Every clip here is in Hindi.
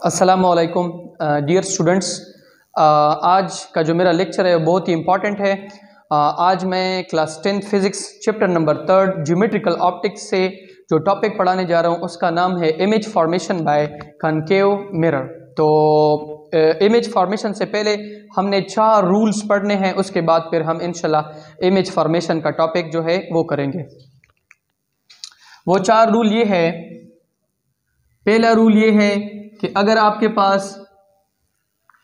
अस्सलामुअलैकुम डियर स्टूडेंट्स। आज का जो मेरा लेक्चर है बहुत ही इम्पॉर्टेंट है। आज मैं class 10th physics chapter number 3 geometrical optics से जो टॉपिक पढ़ाने जा रहा हूँ उसका नाम है image formation by concave mirror. तो इमेज फॉर्मेशन से पहले हमने 4 रूल्स पढ़ने हैं, उसके बाद फिर हम इंशाल्लाह इमेज फॉर्मेशन का टॉपिक जो है वो करेंगे। वो 4 रूल ये है। पहला रूल ये है कि अगर आपके पास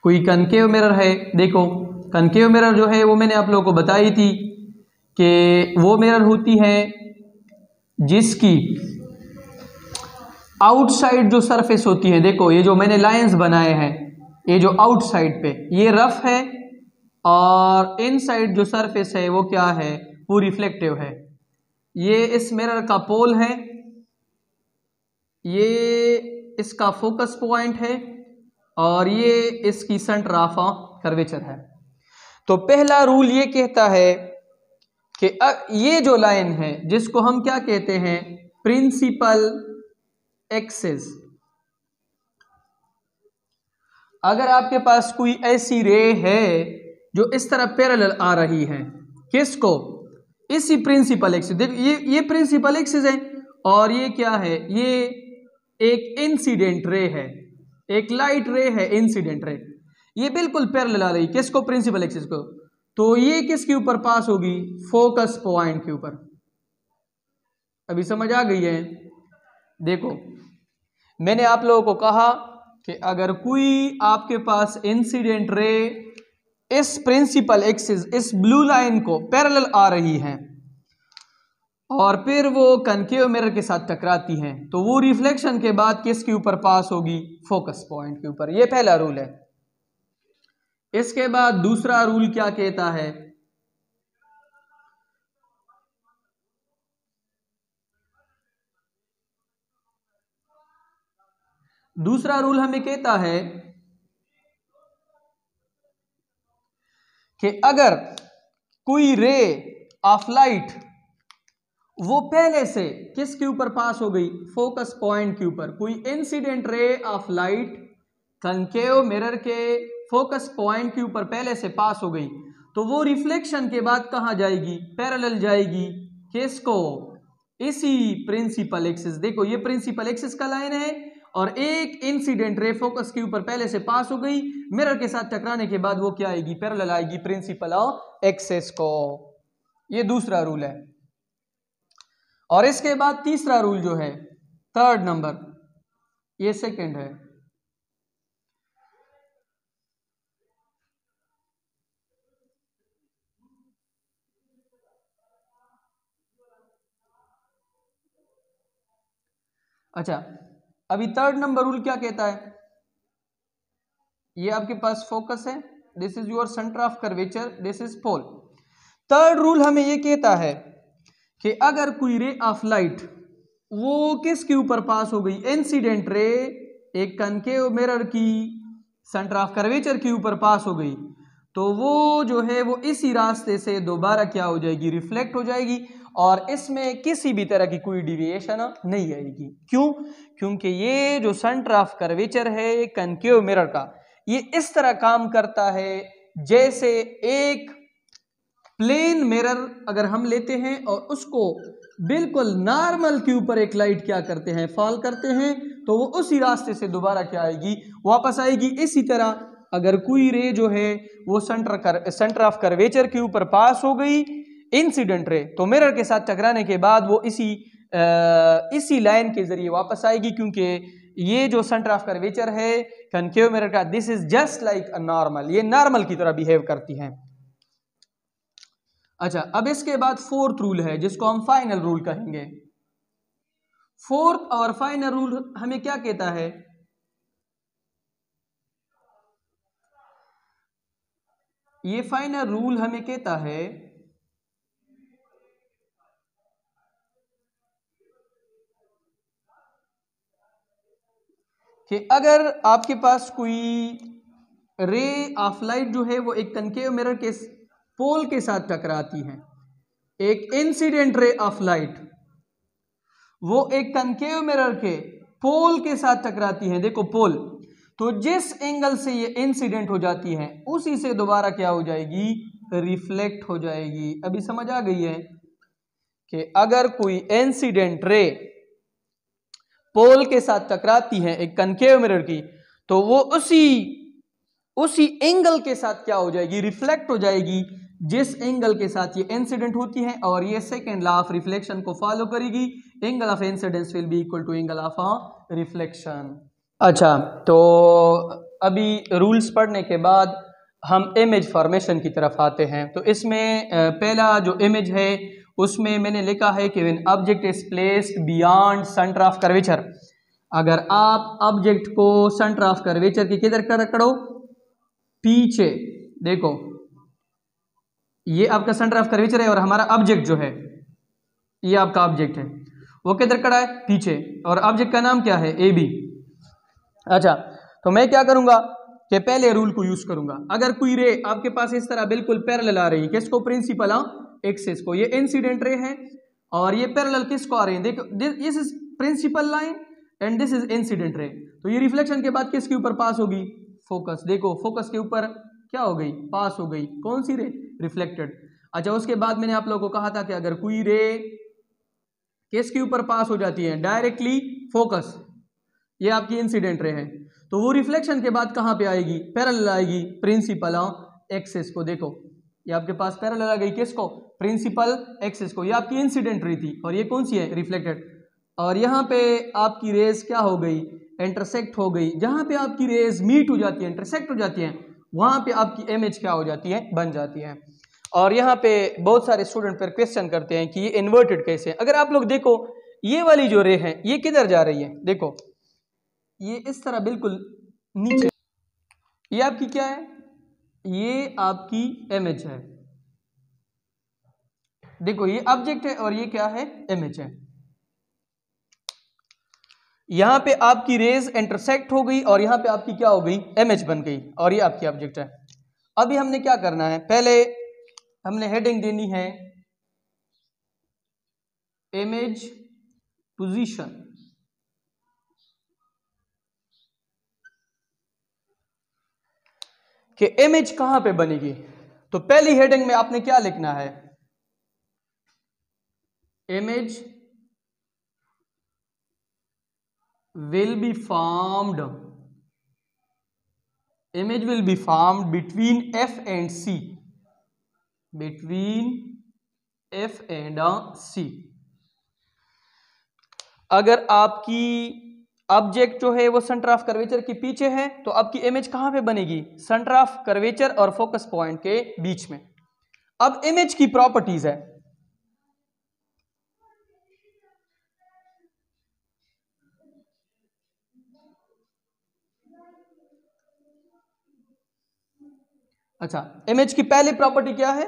कोई कनकेव मिरर है, देखो कनकेव मिरर जो है वो मैंने आप लोगों को बताई थी कि वो मिरर होती है जिसकी आउटसाइड जो सरफेस होती है, देखो ये जो मैंने लाइंस बनाए हैं, ये जो आउटसाइड पे ये रफ है और इनसाइड जो सरफेस है वो क्या है, वो रिफ्लेक्टिव है। ये इस मिरर का पोल है, ये इसका फोकस पॉइंट है और ये इसकी सेंटर ऑफ कर्वेचर है। तो पहला रूल ये कहता है कि ये जो लाइन है जिसको हम क्या कहते हैं, प्रिंसिपल एक्सिस। अगर आपके पास कोई ऐसी रे है जो इस तरह पैरेलल आ रही है, किसको, इसी प्रिंसिपल एक्सिस। देखो ये प्रिंसिपल एक्सिस है और ये क्या है, ये एक इंसिडेंट रे है, एक लाइट रे है, इंसिडेंट रे। ये बिल्कुल पैरेलल आ रही, किसको, प्रिंसिपल एक्सिस को। तो ये किसके ऊपर पास होगी, फोकस पॉइंट के ऊपर। अभी समझ आ गई है। देखो मैंने आप लोगों को कहा कि अगर कोई आपके पास इंसिडेंट रे इस प्रिंसिपल एक्सिस, इस ब्लू लाइन को पैरेलल आ रही है और फिर वो कनकेव मिरर के साथ टकराती हैं, तो वो रिफ्लेक्शन के बाद किसके ऊपर पास होगी, फोकस पॉइंट के ऊपर। ये पहला रूल है। इसके बाद दूसरा रूल क्या कहता है, दूसरा रूल हमें कहता है कि अगर कोई रे ऑफ लाइट वो पहले से किसके ऊपर पास हो गई, फोकस पॉइंट के ऊपर। कोई incident ray of light concave mirror के फोकस पॉइंट के ऊपर पहले से पास हो गई, तो वो रिफ्लेक्शन के बाद कहां जाएगी, पैरेलल जाएगी, किसको, इसी प्रिंसिपल एक्सिस। देखो ये प्रिंसिपल एक्सिस का लाइन है और एक इंसिडेंट रे फोकस के ऊपर पहले से पास हो गई, मिरर के साथ टकराने के बाद वो क्या आएगी, पैरेलल आएगी प्रिंसिपल एक्सिस को। ये दूसरा रूल है। और इसके बाद तीसरा रूल जो है, 3rd नंबर, ये 2nd है। अच्छा, अभी 3rd नंबर रूल क्या कहता है, ये आपके पास फोकस है, this is your centre of curvature, this is pole. 3rd rule हमें ये कहता है कि अगर कोई रे ऑफ लाइट वो किसके ऊपर पास हो गई, इंसिडेंट रे एक कनकेव मिरर की सेंटर ऑफ कर्वेचर के ऊपर पास हो गई, तो वो जो है वो इसी रास्ते से दोबारा क्या हो जाएगी, रिफ्लेक्ट हो जाएगी और इसमें किसी भी तरह की कोई डिविएशन नहीं आएगी। क्यों, क्योंकि ये जो सेंटर ऑफ कर्वेचर है कनकेव मिरर का, ये इस तरह काम करता है जैसे एक प्लेन मिरर अगर हम लेते हैं और उसको बिल्कुल नॉर्मल के ऊपर एक लाइट क्या करते हैं, फॉल करते हैं, तो वो उसी रास्ते से दोबारा क्या आएगी, वापस आएगी। इसी तरह अगर कोई रे जो है वो सेंटर ऑफ कर्वेचर के ऊपर पास हो गई, इंसिडेंट रे, तो मिरर के साथ टकराने के बाद वो इसी लाइन के जरिए वापस आएगी, क्योंकि ये जो सेंटर ऑफ कर्वेचर है कनकेव मिरर का, this is just like a normal, ये नॉर्मल की तरह बिहेव करती हैं। अच्छा, अब इसके बाद 4th रूल है जिसको हम फाइनल रूल कहेंगे। 4th और फाइनल रूल हमें क्या कहता है, ये फाइनल रूल हमें कहता है कि अगर आपके पास कोई रे ऑफ लाइट जो है वो एक कनकेव मिरर के पोल के साथ टकराती है, एक इंसिडेंट रे ऑफ लाइट वो एक कनकेव मिरर के पोल के साथ टकराती है, देखो पोल, तो जिस एंगल से ये इंसिडेंट हो जाती है उसी से दोबारा क्या हो जाएगी, रिफ्लेक्ट हो जाएगी। अभी समझ आ गई है कि अगर कोई इंसिडेंट रे पोल के साथ टकराती है एक कनकेव मिरर की, तो वो उसी एंगल के साथ क्या हो जाएगी, रिफ्लेक्ट हो जाएगी जिस एंगल के साथ ये इंसिडेंट होती है, और ये सेकंड लॉ ऑफ रिफ्लेक्शन को फॉलो करेगी। Angle of incidence will be equal to angle of reflection. अच्छा, तो अभी रूल्स पढ़ने के बाद हम इमेज फॉर्मेशन की तरफ आते हैं। तो इसमें पहला जो इमेज है उसमें मैंने लिखा है कि when object is placed beyond centre of curvature. अगर आप ऑब्जेक्ट को सेंटर ऑफ कर्वेचर की किधर कर रखो, पीछे, देखो ये आपका सेंटर ऑफ कर्वेचर है और हमारा ऑब्जेक्ट जो है, ये आपका ऑब्जेक्ट है, वो किधर खड़ा है, पीछे, और ऑब्जेक्ट का नाम क्या है, ए बी। अच्छा, तो मैं क्या करूंगा कि पहले रूल को यूज करूंगा। अगर कोई रे आपके पास इस तरह बिल्कुल पैरेलल आ रही है, किसको, प्रिंसिपल एक्सिस को, ये इंसिडेंट रे है और ये पैरेलल किसको आ रही है, देखो this is principal line and this is incident ray, तो ये रिफ्लेक्शन के बाद किसके ऊपर पास होगी, फोकस। देखो फोकस के ऊपर क्या हो गई, पास हो गई, कौन सी रे, रिफ्लेक्टेड। अच्छा, उसके बाद मैंने आप लोगों को कहा था कि अगर कोई रे किसके ऊपर पास हो जाती है, डायरेक्टली फोकस, ये आपकी इंसिडेंट रे है, तो वो रिफ्लेक्शन के बाद कहां पे आएगी, पैरेलल आएगी प्रिंसिपल एक्सिस को। देखो ये आपके पास पैरेलल आ गई, किसको, प्रिंसिपल एक्सिस को, ये आपकी इंसिडेंट रे थी और ये कौन सी है, रिफ्लेक्टेड। और यहाँ पे आपकी रेज क्या हो गई, इंटरसेक्ट हो गई। जहां पे आपकी रेज मीट हो जाती है, इंटरसेक्ट हो जाती है, वहां पे आपकी इमेज क्या हो जाती है, बन जाती है। और यहाँ पे बहुत सारे स्टूडेंट फिर क्वेश्चन करते हैं कि ये इन्वर्टेड कैसे है। अगर आप लोग देखो ये वाली जो रे है ये किधर जा रही है, देखो ये इस तरह बिल्कुल नीचे, ये आपकी क्या है, ये आपकी इमेज है। देखो ये ऑब्जेक्ट है और ये क्या है, इमेज है। यहां पे आपकी रेज इंटरसेक्ट हो गई और यहां पे आपकी क्या हो गई, इमेज बन गई, और ये आपकी ऑब्जेक्ट है। अभी हमने क्या करना है, पहले हमने हेडिंग देनी है इमेज पोजीशन। कि इमेज कहां पे बनेगी, तो पहली हेडिंग में आपने क्या लिखना है, image will be formed, image will be formed between F and C, between F and C। अगर आपकी ऑब्जेक्ट जो है वो सेंटर ऑफ कर्वेचर के पीछे है तो आपकी इमेज कहां पे बनेगी, सेंटर ऑफ कर्वेचर और फोकस पॉइंट के बीच में। अब इमेज की प्रॉपर्टीज है, अच्छा इमेज की पहली प्रॉपर्टी क्या है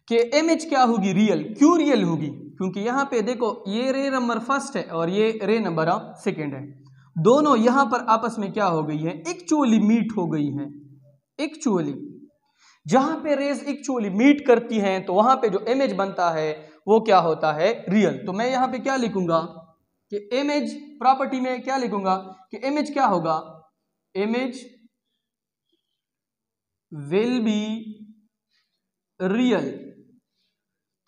कि इमेज क्या होगी, रियल। क्यों रियल होगी, क्योंकि यहां पे देखो ये रे नंबर फर्स्ट है और ये रे नंबर सेकंड है, दोनों यहां पर आपस में क्या हो गई है, एक्चुअली मीट हो गई है। एक्चुअली जहां पे रेज एक्चुअली मीट करती हैं तो वहां पे जो इमेज बनता है वो क्या होता है, रियल। तो मैं यहां पे क्या लिखूंगा कि इमेज प्रॉपर्टी में क्या लिखूंगा कि इमेज क्या होगा, इमेज विल बी रियल,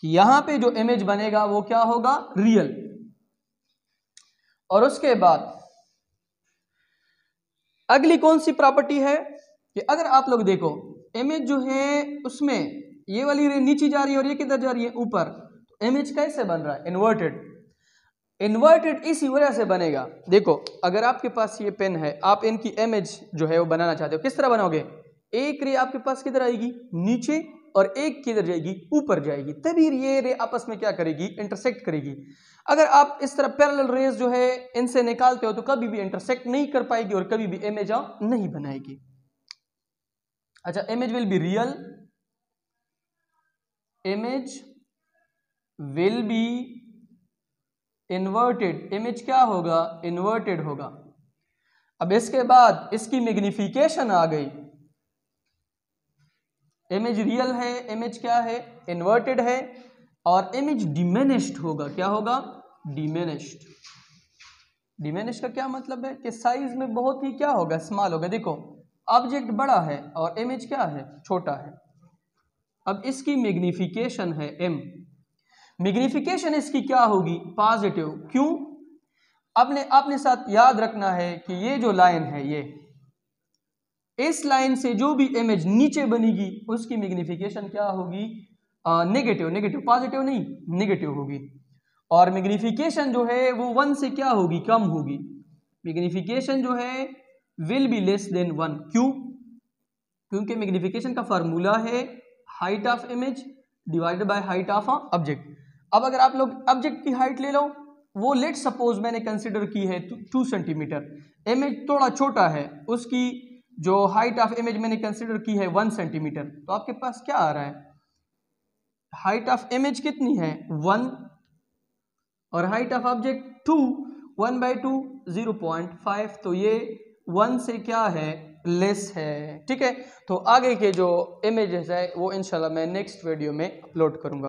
कि यहां पे जो इमेज बनेगा वो क्या होगा, रियल। और उसके बाद अगली कौन सी प्रॉपर्टी है कि अगर आप लोग देखो इमेज जो है उसमें ये वाली रे नीचे जा रही है और ये किधर जा रही है, ऊपर, तो इमेज कैसे बन रहा है, इन्वर्टेड। इन्वर्टेड इसी वजह से बनेगा, देखो अगर आपके पास ये पेन है, आप इनकी इमेज जो है वो बनाना चाहते हो, किस तरह बनाओगे, एक रे आपके पास किधर आएगी, नीचे, और एक किधर जाएगी, ऊपर जाएगी, तभी ये रे आपस में क्या करेगी, इंटरसेक्ट करेगी। अगर आप इस तरह पैरेलल रेज जो है इनसे निकालते हो तो कभी भी इंटरसेक्ट नहीं कर पाएगी और कभी भी इमेज नहीं बनाएगी। अच्छा, image will be real, image will be inverted, image क्या होगा, इन्वर्टेड होगा। अब इसके बाद इसकी मैग्निफिकेशन आ गई, इमेज रियल है, इमेज क्या है, इन्वर्टेड है, और इमेज डिमिनिश्ड होगा, क्या होगा, डिमिनिश्ड। डिमिनिश का क्या मतलब है कि साइज में बहुत ही क्या होगा, स्मॉल होगा। देखो ऑब्जेक्ट बड़ा है और इमेज क्या है, छोटा है। अब इसकी मैग्निफिकेशन है m, मैग्निफिकेशन इसकी क्या होगी, पॉजिटिव। क्यों? अपने साथ याद रखना है कि ये जो लाइन है, ये इस लाइन से जो भी इमेज नीचे बनेगी उसकी मैग्निफिकेशन क्या होगी, नेगेटिव। नेगेटिव, पॉजिटिव नहीं, नेगेटिव होगी। और मैग्निफिकेशन जो है वो 1 से क्या होगी, कम होगी। मैग्निफिकेशन जो है विल बी लेस देन 1। क्यों? क्योंकि मैग्निफिकेशन का फार्मूला है height of image divided by height of object. अब अगर आप लोग ऑब्जेक्ट की हाइट ले लो, वो लेट सपोज मैंने कंसिडर की है 2 सेंटीमीटर, इमेज थोड़ा छोटा है, उसकी जो हाइट ऑफ इमेज मैंने कंसिडर की है 1 सेंटीमीटर, तो आपके पास क्या आ रहा है, हाइट ऑफ इमेज कितनी है 1 और हाइट ऑफ ऑब्जेक्ट 2, 1/2 0.5, तो ये 1 से क्या है, लेस है। ठीक है, तो आगे के जो इमेजेस है वो इंशाल्लाह मैं नेक्स्ट वीडियो में अपलोड करूंगा।